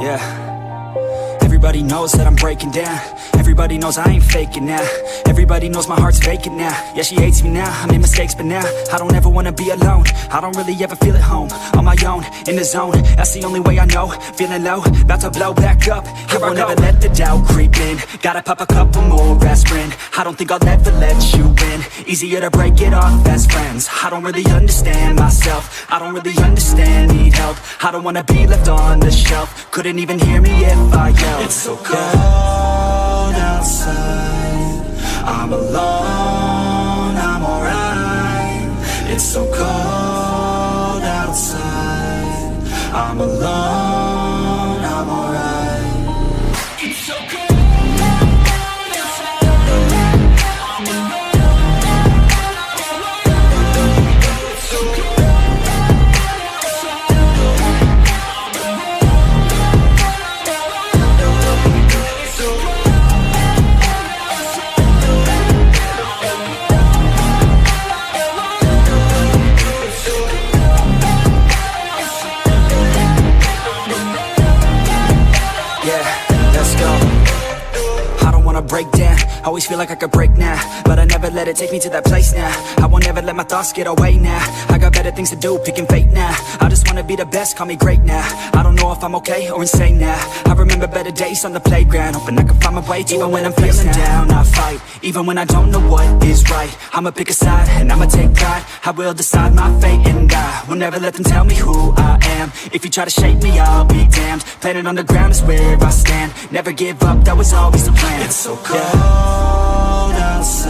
Yeah. Everybody knows that I'm breaking down. Everybody knows I ain't faking now. Everybody knows my heart's vacant now. Yeah, she hates me now, I made mistakes but now I don't ever wanna be alone. I don't really ever feel at home. On my own, in the zone, that's the only way I know. Feeling low, about to blow back up. Here I won't ever let the doubt creep in. Gotta pop a couple more aspirin. I don't think I'll ever let you in. Easier to break it off best friends. I don't really understand myself. I don't really understand, need help. I don't wanna be left on the shelf. Couldn't even hear me if I yelled. It's so cold outside, I'm alone, I'm alright. It's so cold outside, I'm alone, I'm alright. It's so cold outside, I'm alone, it's so cold. Break down, always feel like I could break now, but I never let it take me to that place now. I won't ever let my thoughts get away now. I got better things to do, picking fate now. I just wanna be the best, call me great now. I don't know if I'm okay or insane now. I remember better days on the playground, hoping I can find my way. Even when I'm feeling down, I fight. Even when I don't know what is right, I'ma pick a side and I'ma take pride. I will decide my fate and I will never let them tell me who I am. If you try to shake me, I'll be damned. Planet on the ground is where I stand. Never give up, that was always the plan. It's so cold outside,